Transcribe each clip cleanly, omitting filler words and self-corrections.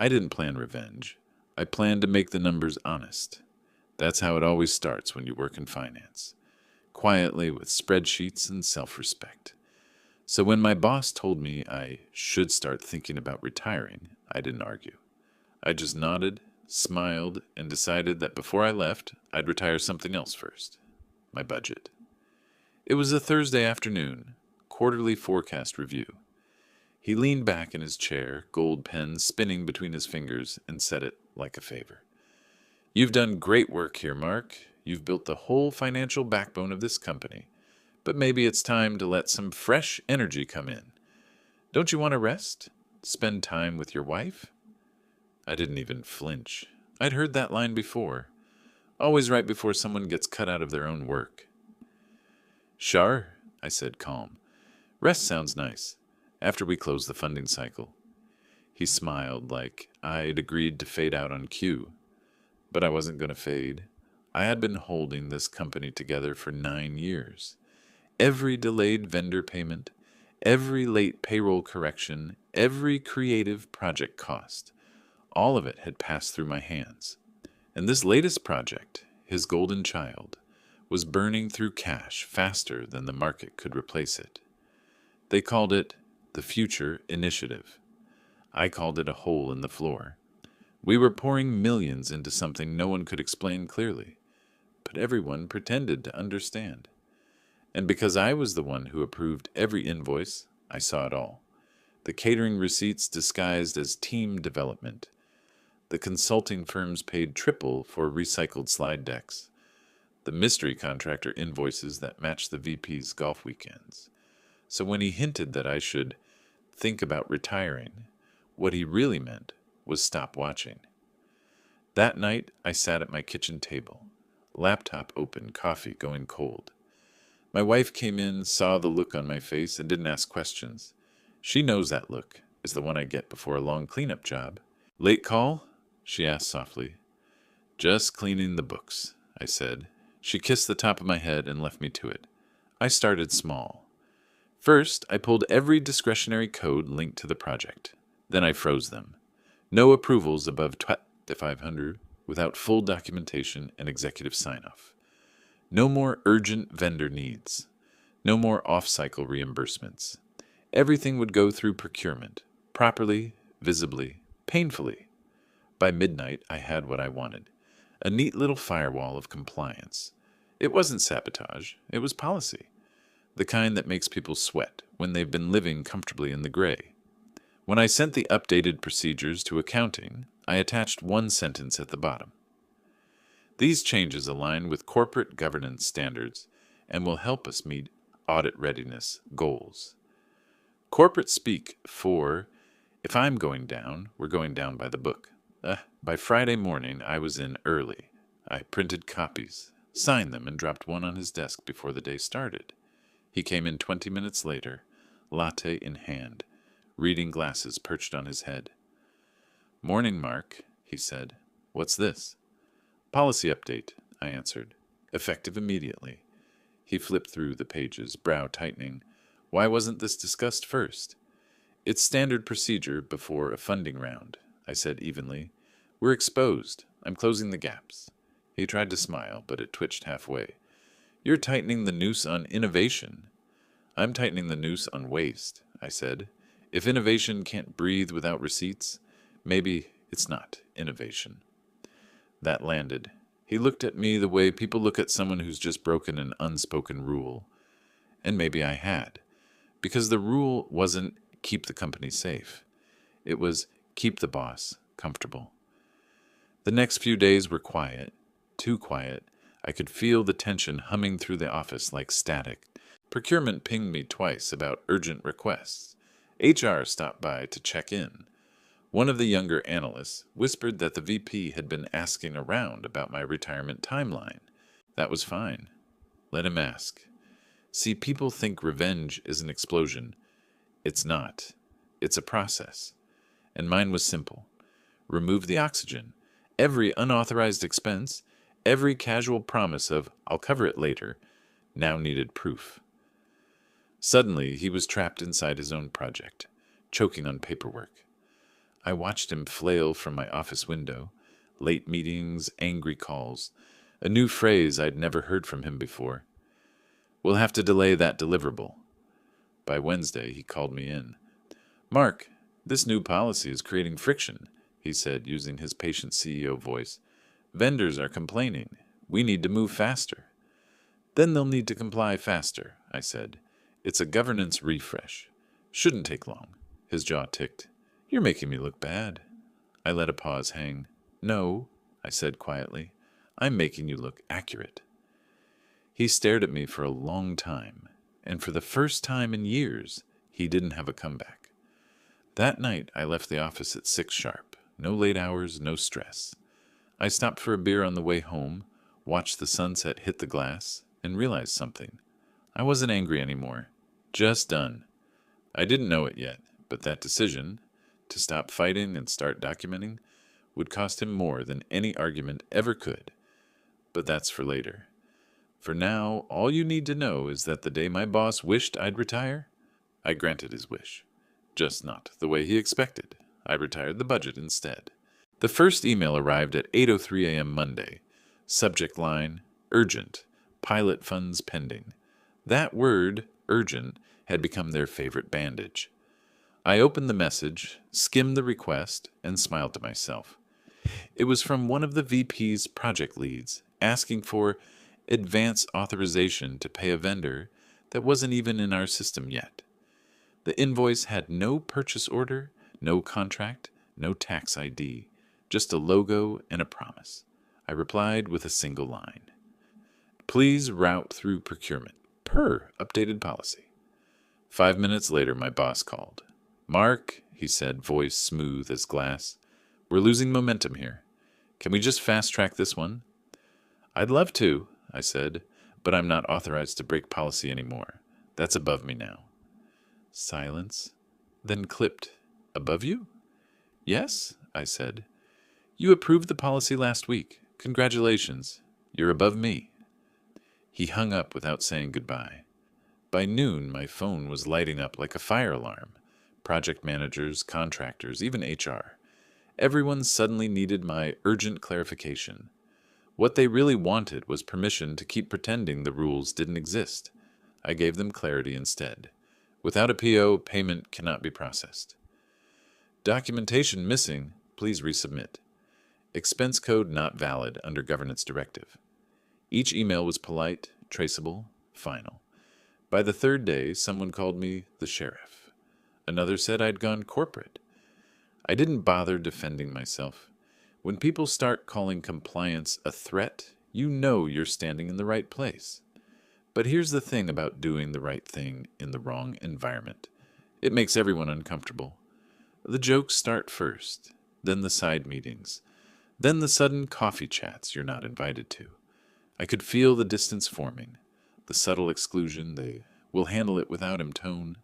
I didn't plan revenge. I planned to make the numbers honest. That's how it always starts when you work in finance. Quietly with spreadsheets and self-respect. So when my boss told me I should start thinking about retiring, I didn't argue. I just nodded, smiled, and decided that before I left, I'd retire something else first. My budget. It was a Thursday afternoon, quarterly forecast review. He leaned back in his chair, gold pen spinning between his fingers, and said it like a favor. "You've done great work here, Mark. You've built the whole financial backbone of this company. But maybe it's time to let some fresh energy come in. Don't you want to rest? Spend time with your wife?" I didn't even flinch. I'd heard that line before. Always right before someone gets cut out of their own work. "Sure," I said, calm. "Rest sounds nice. After we close the funding cycle." He smiled like I'd agreed to fade out on cue. But I wasn't going to fade. I had been holding this company together for 9 years. Every delayed vendor payment, every late payroll correction, every creative project cost, all of it had passed through my hands. And this latest project, his golden child, was burning through cash faster than the market could replace it. They called it the Future Initiative. I called it a hole in the floor. We were pouring millions into something no one could explain clearly, but everyone pretended to understand. And because I was the one who approved every invoice, I saw it all. The catering receipts disguised as team development. The consulting firms paid triple for recycled slide decks. The mystery contractor invoices that matched the VP's golf weekends. So when he hinted that I should think about retiring, what he really meant was stop watching. That night, I sat at my kitchen table, laptop open, coffee going cold. My wife came in, saw the look on my face, and didn't ask questions. She knows that look is the one I get before a long cleanup job. "Late call?" she asked softly. "Just cleaning the books," I said. She kissed the top of my head and left me to it. I started small. First, I pulled every discretionary code linked to the project. Then I froze them. No approvals above 2,500 without full documentation and executive sign-off. No more urgent vendor needs. No more off-cycle reimbursements. Everything would go through procurement, properly, visibly, painfully. By midnight, I had what I wanted. A neat little firewall of compliance. It wasn't sabotage, it was policy. The kind that makes people sweat when they've been living comfortably in the gray. When I sent the updated procedures to accounting, I attached one sentence at the bottom. "These changes align with corporate governance standards and will help us meet audit readiness goals." Corporate speak for, if I'm going down, we're going down by the book. By Friday morning, I was in early. I printed copies, signed them, and dropped one on his desk before the day started. He came in 20 minutes later, latte in hand, reading glasses perched on his head. "Morning, Mark," he said. "What's this?" "Policy update," I answered. "Effective immediately." He flipped through the pages, brow tightening. "Why wasn't this discussed first?" "It's standard procedure before a funding round," I said evenly. "We're exposed. I'm closing the gaps." He tried to smile, but it twitched halfway. "You're tightening the noose on innovation." "I'm tightening the noose on waste," I said. "If innovation can't breathe without receipts, maybe it's not innovation." That landed. He looked at me the way people look at someone who's just broken an unspoken rule. And maybe I had. Because the rule wasn't keep the company safe. It was keep the boss comfortable. The next few days were quiet. Too quiet. I could feel the tension humming through the office like static. Procurement pinged me twice about urgent requests. HR stopped by to check in. One of the younger analysts whispered that the VP had been asking around about my retirement timeline. That was fine. Let him ask. See, people think revenge is an explosion. It's not. It's a process. And mine was simple. Remove the oxygen. Every unauthorized expense, every casual promise of "I'll cover it later," now needed proof. Suddenly, he was trapped inside his own project, choking on paperwork. I watched him flail from my office window. Late meetings, angry calls. A new phrase I'd never heard from him before. "We'll have to delay that deliverable." By Wednesday, he called me in. "Mark, this new policy is creating friction," he said, using his patient CEO voice. "Vendors are complaining. We need to move faster." "Then they'll need to comply faster," I said. "It's a governance refresh. Shouldn't take long." His jaw ticked. "You're making me look bad." I let a pause hang. "No," I said quietly. "I'm making you look accurate." He stared at me for a long time, and for the first time in years, he didn't have a comeback. That night, I left the office at 6 sharp. No late hours, no stress. I stopped for a beer on the way home, watched the sunset hit the glass, and realized something. I wasn't angry anymore. Just done. I didn't know it yet, but that decision, to stop fighting and start documenting, would cost him more than any argument ever could. But that's for later. For now, all you need to know is that the day my boss wished I'd retire, I granted his wish. Just not the way he expected. I retired the budget instead. The first email arrived at 8:03 a.m. Monday. Subject line, urgent, pilot funds pending. That word, urgent, had become their favorite bandage. I opened the message, skimmed the request, and smiled to myself. It was from one of the VP's project leads, asking for advance authorization to pay a vendor that wasn't even in our system yet. The invoice had no purchase order, no contract, no tax ID, just a logo and a promise. I replied with a single line. "Please route through procurement, per updated policy." 5 minutes later, my boss called. "Mark," he said, voice smooth as glass, "we're losing momentum here. Can we just fast-track this one?" "I'd love to," I said, "but I'm not authorized to break policy anymore. That's above me now." Silence, then clipped. "Above you?" "Yes," I said. "You approved the policy last week. Congratulations. You're above me." He hung up without saying goodbye. By noon, my phone was lighting up like a fire alarm. Project managers, contractors, even HR. Everyone suddenly needed my urgent clarification. What they really wanted was permission to keep pretending the rules didn't exist. I gave them clarity instead. Without a PO, payment cannot be processed. Documentation missing, please resubmit. Expense code not valid under governance directive. Each email was polite, traceable, final. By the third day, someone called me the sheriff. Another said I'd gone corporate. I didn't bother defending myself. When people start calling compliance a threat, you know you're standing in the right place. But here's the thing about doing the right thing in the wrong environment. It makes everyone uncomfortable. The jokes start first, then the side meetings, then the sudden coffee chats you're not invited to. I could feel the distance forming, the subtle exclusion, the "we'll handle it without him" tone.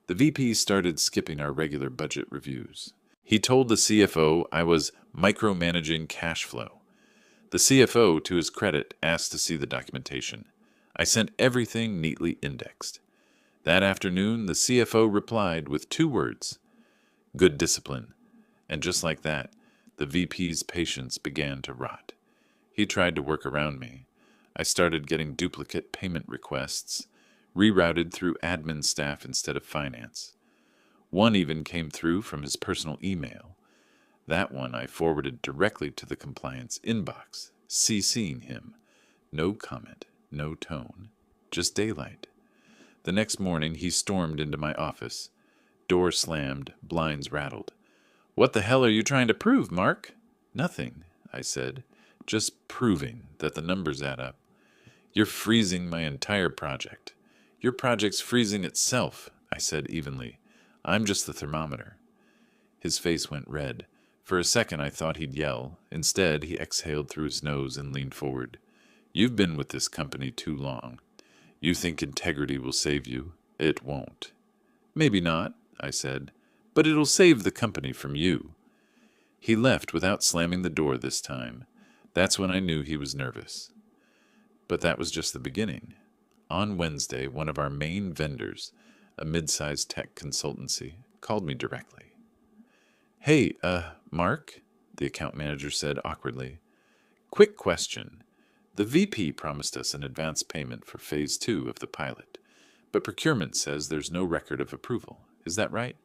The VP started skipping our regular budget reviews. He told the CFO I was micromanaging cash flow. The CFO, to his credit, asked to see the documentation. I sent everything neatly indexed. That afternoon, the CFO replied with 2 words, "Good discipline." And just like that, the VP's patience began to rot. He tried to work around me. I started getting duplicate payment requests, rerouted through admin staff instead of finance. One even came through from his personal email. That one I forwarded directly to the compliance inbox, CCing him. No comment, no tone, just daylight. The next morning he stormed into my office. Door slammed, blinds rattled. "What the hell are you trying to prove, Mark?" "Nothing," I said. "Just proving that the numbers add up." "You're freezing my entire project." "Your project's freezing itself," I said evenly. "I'm just the thermometer." His face went red. For a second I thought he'd yell. Instead, he exhaled through his nose and leaned forward. "You've been with this company too long. You think integrity will save you. It won't." "Maybe not," I said, "but it'll save the company from you." He left without slamming the door this time. That's when I knew he was nervous. But that was just the beginning. On Wednesday, one of our main vendors, a mid-sized tech consultancy, called me directly. Hey, Mark, the account manager said awkwardly. Quick question. The VP promised us an advance payment for Phase 2 of the pilot, but procurement says there's no record of approval. Is that right?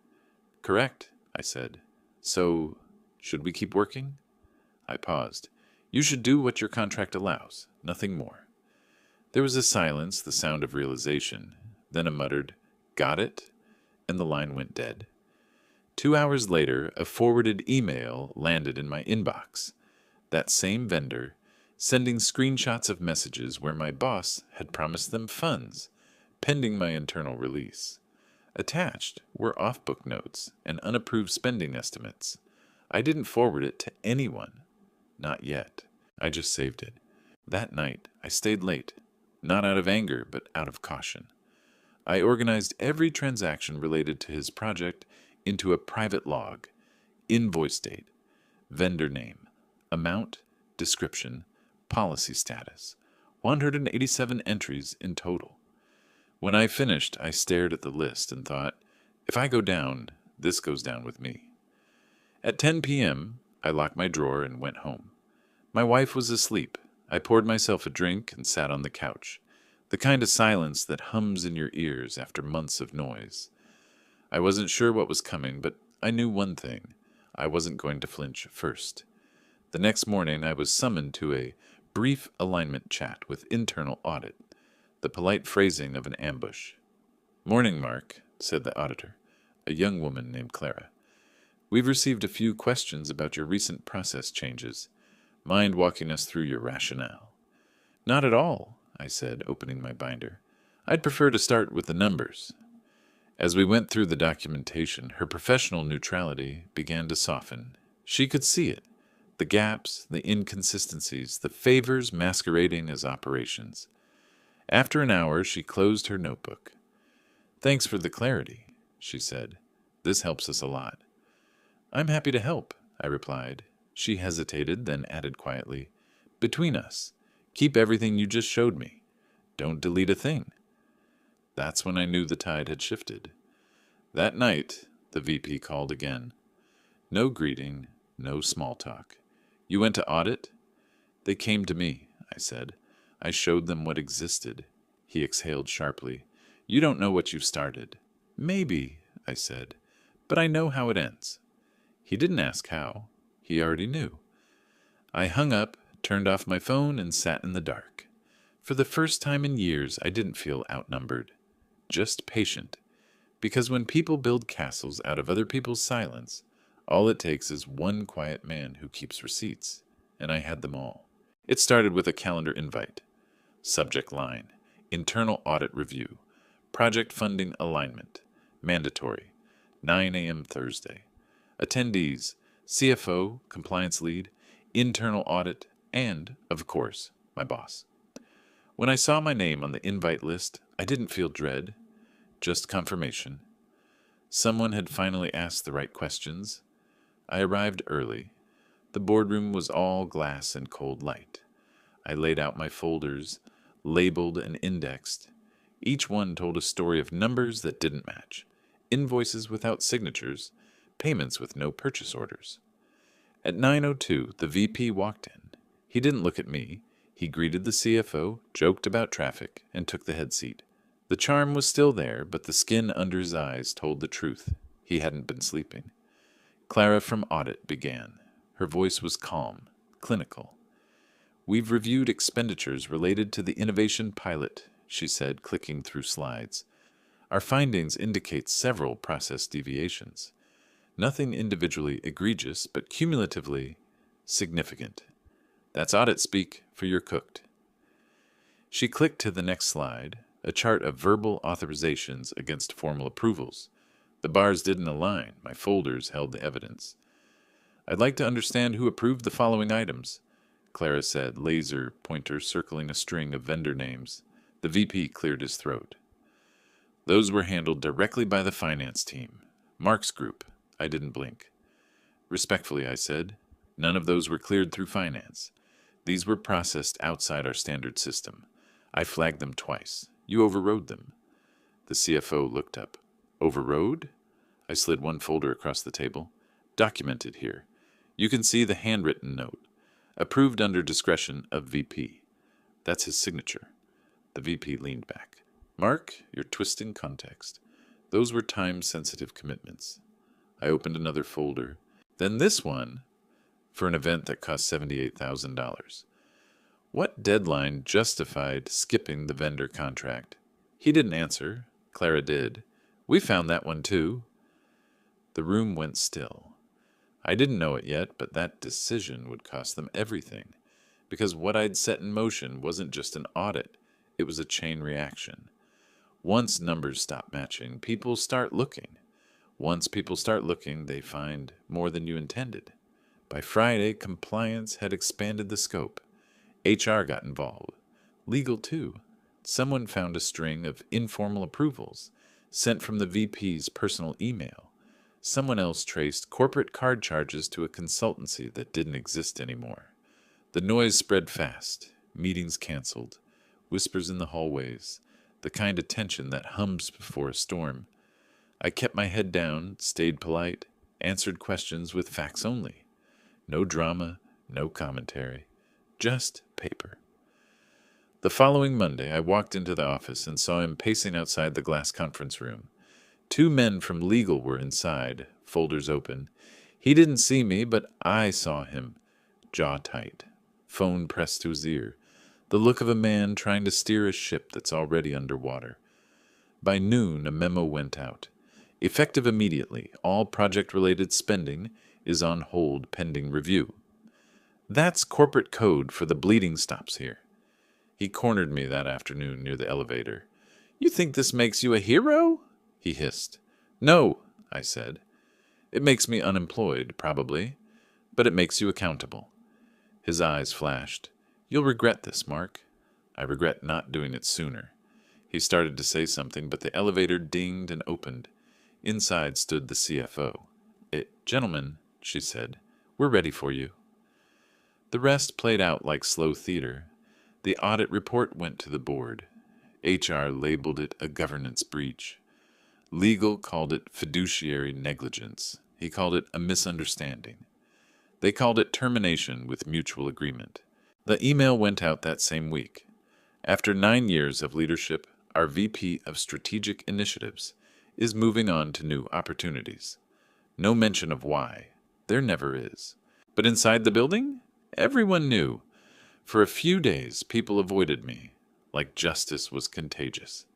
Correct, I said. So, should we keep working? I paused. You should do what your contract allows, nothing more. There was a silence, the sound of realization, then a muttered, "Got it?" and the line went dead. 2 hours later, a forwarded email landed in my inbox. That same vendor, sending screenshots of messages where my boss had promised them funds, pending my internal release. Attached were off-book notes and unapproved spending estimates. I didn't forward it to anyone. Not yet. I just saved it. That night, I stayed late, not out of anger, but out of caution. I organized every transaction related to his project into a private log, invoice date, vendor name, amount, description, policy status, 187 entries in total. When I finished, I stared at the list and thought, if I go down, this goes down with me. At 10 p.m., I locked my drawer and went home. My wife was asleep. I poured myself a drink and sat on the couch, the kind of silence that hums in your ears after months of noise. I wasn't sure what was coming, but I knew one thing. I wasn't going to flinch first. The next morning, I was summoned to a brief alignment chat with internal audit, the polite phrasing of an ambush. "Morning, Mark," said the auditor, a young woman named Clara. "We've received a few questions about your recent process changes. Mind walking us through your rationale?" "Not at all," I said, opening my binder. "I'd prefer to start with the numbers." As we went through the documentation, her professional neutrality began to soften. She could see it. The gaps, the inconsistencies, the favors masquerading as operations. After an hour, she closed her notebook. "Thanks for the clarity," she said. "This helps us a lot." "I'm happy to help," I replied. She hesitated, then added quietly, "Between us, keep everything you just showed me. Don't delete a thing." That's when I knew the tide had shifted. That night, the VP called again. No greeting, no small talk. "You went to audit?" "They came to me," I said. "I showed them what existed." He exhaled sharply. "You don't know what you've started." "Maybe," I said, "but I know how it ends." He didn't ask how. He already knew. I hung up, turned off my phone, and sat in the dark. For the first time in years, I didn't feel outnumbered. Just patient. Because when people build castles out of other people's silence, all it takes is one quiet man who keeps receipts. And I had them all. It started with a calendar invite. Subject line: Internal Audit Review. Project Funding Alignment. Mandatory. 9 a.m. Thursday. Attendees: CFO, Compliance Lead, Internal Audit, and, of course, my boss. When I saw my name on the invite list, I didn't feel dread, just confirmation. Someone had finally asked the right questions. I arrived early. The boardroom was all glass and cold light. I laid out my folders, labeled and indexed. Each one told a story of numbers that didn't match, invoices without signatures, payments with no purchase orders. At 9:02, the VP walked in. He didn't look at me. He greeted the CFO, joked about traffic, and took the head seat. The charm was still there, but the skin under his eyes told the truth. He hadn't been sleeping. Clara from Audit began. Her voice was calm, clinical. "We've reviewed expenditures related to the innovation pilot," she said, clicking through slides. "Our findings indicate several process deviations. Nothing individually egregious, but cumulatively significant. That's audit speak for you're cooked." She clicked to the next slide, a chart of verbal authorizations against formal approvals. The bars didn't align. My folders held the evidence. "I'd like to understand who approved the following items," Clara said, laser pointer circling a string of vendor names. The VP cleared his throat. "Those were handled directly by the finance team. Mark's group." I didn't blink. "Respectfully," I said, "none of those were cleared through finance. These were processed outside our standard system. I flagged them twice. You overrode them." The CFO looked up. "Overrode?" I slid one folder across the table. Documented here. You can see the handwritten note. Approved under discretion of VP. That's his signature. The VP leaned back. Mark, you're twisting context. Those were time-sensitive commitments. I opened another folder. Then this one, for an event that cost $78,000. What deadline justified skipping the vendor contract? He didn't answer. Clara did. We found that one too. The room went still. I didn't know it yet, but that decision would cost them everything, because what I'd set in motion wasn't just an audit, it was a chain reaction. Once numbers stop matching, people start looking. Once people start looking, they find more than you intended. By Friday, compliance had expanded the scope. HR got involved. Legal, too. Someone found a string of informal approvals sent from the VP's personal email. Someone else traced corporate card charges to a consultancy that didn't exist anymore. The noise spread fast. Meetings canceled. Whispers in the hallways. The kind of tension that hums before a storm. I kept my head down, stayed polite, answered questions with facts only. No drama, no commentary. Just paper. The following Monday, I walked into the office and saw him pacing outside the glass conference room. 2 men from legal were inside, folders open. He didn't see me, but I saw him, jaw tight, phone pressed to his ear, the look of a man trying to steer a ship that's already underwater. By noon, a memo went out. Effective immediately, all project-related spending is on hold pending review. That's corporate code for the bleeding stops here. He cornered me that afternoon near the elevator. You think this makes you a hero? He hissed. No, I said. It makes me unemployed, probably, but it makes you accountable. His eyes flashed. You'll regret this, Mark. I regret not doing it sooner. He started to say something, but the elevator dinged and opened. Inside stood the CFO. Gentlemen, she said, we're ready for you. The rest played out like slow theater. The audit report went to the board. HR labeled it a governance breach. Legal called it fiduciary negligence. He called it a misunderstanding. They called it termination with mutual agreement. The email went out that same week. After 9 years of leadership, our VP of Strategic Initiatives is moving on to new opportunities. No mention of why. There never is. But inside the building, everyone knew. For a few days, people avoided me, like justice was contagious.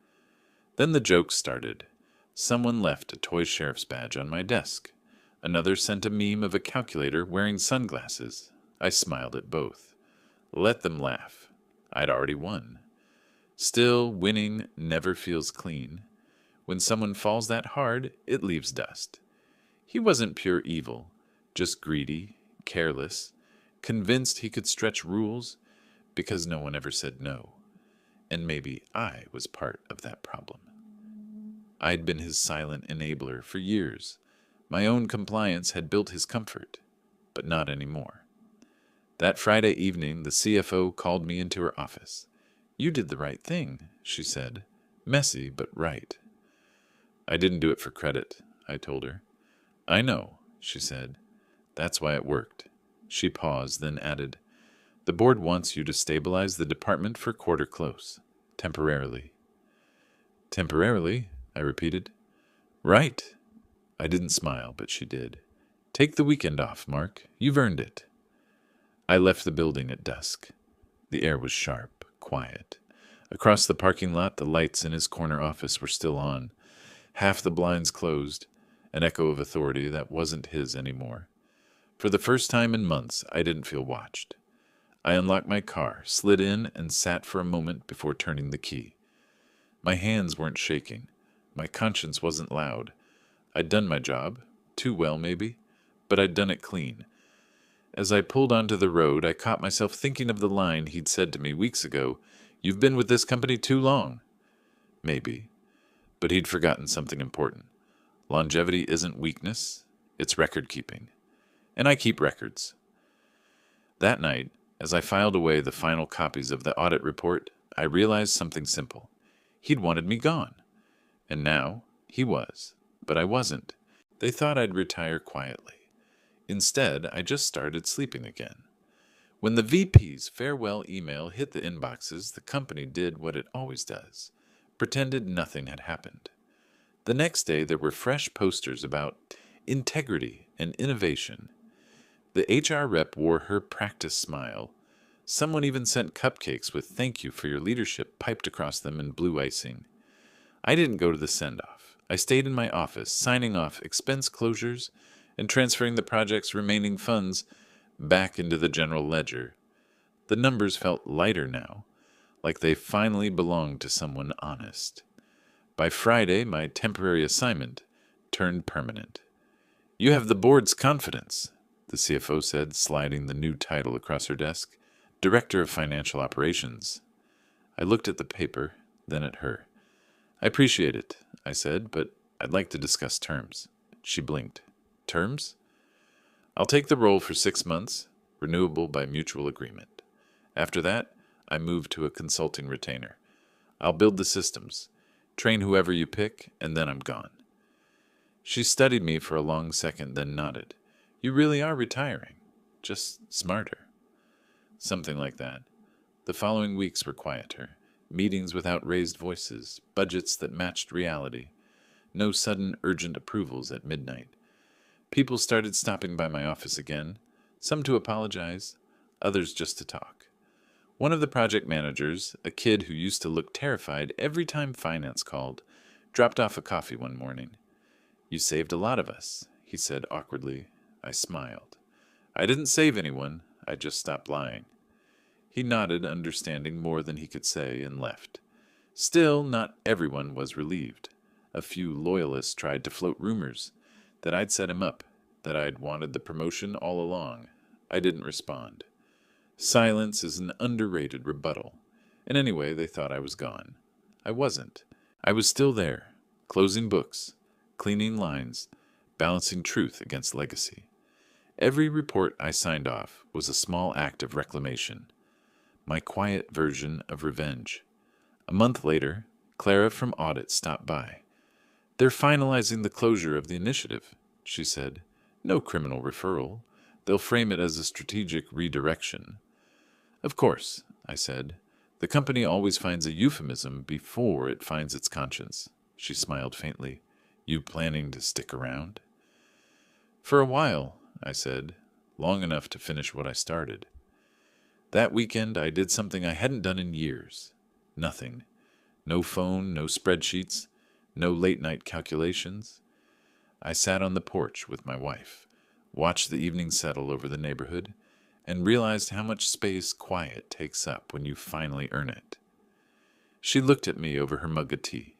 Then the jokes started. Someone left a toy sheriff's badge on my desk. Another sent a meme of a calculator wearing sunglasses. I smiled at both. Let them laugh. I'd already won. Still, winning never feels clean. When someone falls that hard, it leaves dust. He wasn't pure evil, just greedy, careless, convinced he could stretch rules because no one ever said no. And maybe I was part of that problem. I'd been his silent enabler for years. My own compliance had built his comfort, but not anymore. That Friday evening, the CFO called me into her office. You did the right thing, she said. Messy, but right. I didn't do it for credit, I told her. I know, she said. That's why it worked. She paused, then added, the board wants you to stabilize the department for quarter close, temporarily. Temporarily? I repeated. Right. I didn't smile, but she did. Take the weekend off, Mark. You've earned it. I left the building at dusk. The air was sharp, quiet. Across the parking lot, the lights in his corner office were still on. Half the blinds closed, an echo of authority that wasn't his anymore. For the first time in months, I didn't feel watched. I unlocked my car, slid in, and sat for a moment before turning the key. My hands weren't shaking. My conscience wasn't loud. I'd done my job, too well maybe, but I'd done it clean. As I pulled onto the road, I caught myself thinking of the line he'd said to me weeks ago, "You've been with this company too long." Maybe. But he'd forgotten something important. Longevity isn't weakness, it's record-keeping. And I keep records. That night, as I filed away the final copies of the audit report, I realized something simple. He'd wanted me gone. And now, he was. But I wasn't. They thought I'd retire quietly. Instead, I just started sleeping again. When the VP's farewell email hit the inboxes, the company did what it always does: pretended nothing had happened. The next day, there were fresh posters about integrity and innovation. The HR rep wore her practice smile. Someone even sent cupcakes with "thank you for your leadership" piped across them in blue icing. I didn't go to the send-off. I stayed in my office, signing off expense closures and transferring the project's remaining funds back into the general ledger. The numbers felt lighter now, like they finally belonged to someone honest. By Friday, my temporary assignment turned permanent. "You have the board's confidence," the CFO said, sliding the new title across her desk. "Director of Financial Operations." I looked at the paper, then at her. "I appreciate it," I said, "but I'd like to discuss terms." She blinked. "Terms?" "I'll take the role for 6 months, renewable by mutual agreement. After that, I move to a consulting retainer. I'll build the systems, train whoever you pick, and then I'm gone." She studied me for a long second, then nodded. "You really are retiring, just smarter." Something like that. The following weeks were quieter. Meetings without raised voices, budgets that matched reality. No sudden urgent approvals at midnight. People started stopping by my office again, some to apologize, others just to talk. One of the project managers, a kid who used to look terrified every time finance called, dropped off a coffee one morning. "You saved a lot of us," he said awkwardly. I smiled. "I didn't save anyone, I just stopped lying." He nodded, understanding more than he could say, and left. Still, not everyone was relieved. A few loyalists tried to float rumors that I'd set him up, that I'd wanted the promotion all along. I didn't respond. Silence is an underrated rebuttal. And anyway, they thought I was gone. I wasn't. I was still there, closing books, cleaning lines, balancing truth against legacy. Every report I signed off was a small act of reclamation. My quiet version of revenge. A month later, Clara from Audit stopped by. "They're finalizing the closure of the initiative," she said. "No criminal referral. They'll frame it as a strategic redirection." "Of course," I said. "The company always finds a euphemism before it finds its conscience." She smiled faintly. "You planning to stick around?" "For a while," I said. "Long enough to finish what I started." That weekend, I did something I hadn't done in years. Nothing. No phone, no spreadsheets, no late-night calculations. I sat on the porch with my wife, watched the evening settle over the neighborhood, and realized how much space quiet takes up when you finally earn it. She looked at me over her mug of tea.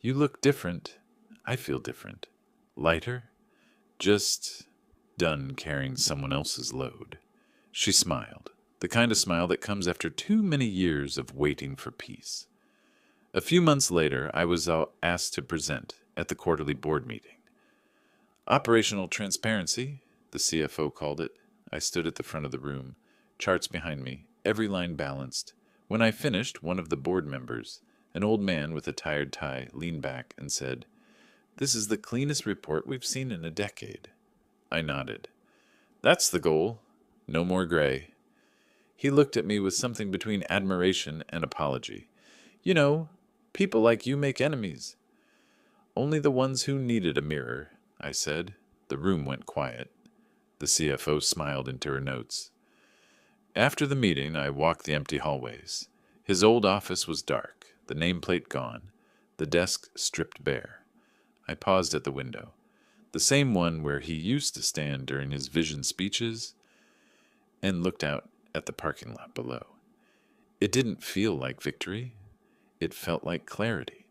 "You look different. I feel different. Lighter? Just done carrying someone else's load." She smiled. The kind of smile that comes after too many years of waiting for peace. A few months later, I was asked to present at the quarterly board meeting. Operational transparency, the CFO called it. I stood at the front of the room, charts behind me, every line balanced. When I finished, one of the board members, an old man with a tired tie, leaned back and said, "This is the cleanest report we've seen in a decade." I nodded. "That's the goal. No more gray." He looked at me with something between admiration and apology. "You know, people like you make enemies." "Only the ones who needed a mirror," I said. The room went quiet. The CFO smiled into her notes. After the meeting, I walked the empty hallways. His old office was dark, the nameplate gone, the desk stripped bare. I paused at the window, the same one where he used to stand during his vision speeches, and looked out at the parking lot below. It didn't feel like victory. It felt like clarity.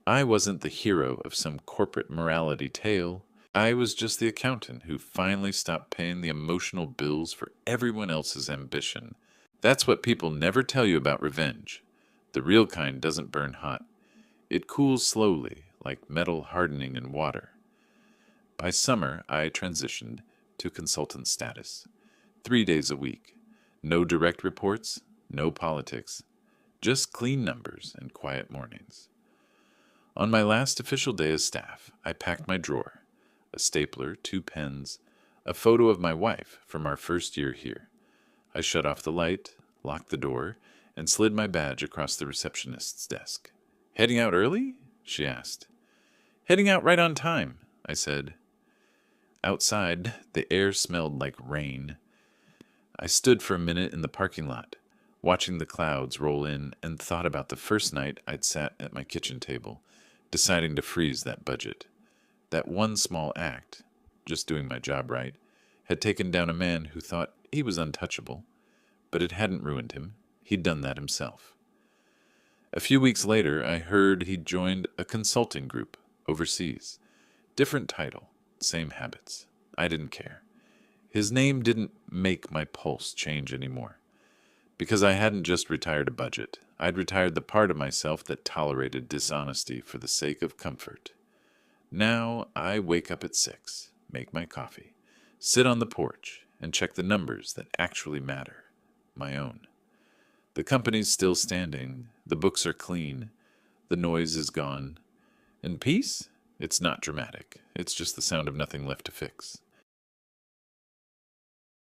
I wasn't the hero of some corporate morality tale. I was just the accountant who finally stopped paying the emotional bills for everyone else's ambition. That's what people never tell you about revenge. The real kind doesn't burn hot. It cools slowly, like metal hardening in water. By summer, I transitioned to consultant status. 3 days a week. No direct reports, no politics. Just clean numbers and quiet mornings. On my last official day as staff, I packed my drawer, a stapler, 2 pens, A photo of my wife from our first year here. I shut off the light, locked the door, and slid my badge across the receptionist's desk. "Heading out early?" she asked. "Heading out right on time," I said. Outside, the air smelled like rain. I stood for a minute in the parking lot, watching the clouds roll in, and thought about the first night I'd sat at my kitchen table, deciding to freeze that budget. That one small act, just doing my job right, had taken down a man who thought he was untouchable, but it hadn't ruined him. He'd done that himself. A few weeks later, I heard he'd joined a consulting group overseas. Different title, same habits. I didn't care. His name didn't make my pulse change anymore. Because I hadn't just retired a budget. I'd retired the part of myself that tolerated dishonesty for the sake of comfort. Now I wake up at 6, make my coffee, sit on the porch, and check the numbers that actually matter, my own. The company's still standing, the books are clean, the noise is gone. And peace? It's not dramatic. It's just the sound of nothing left to fix.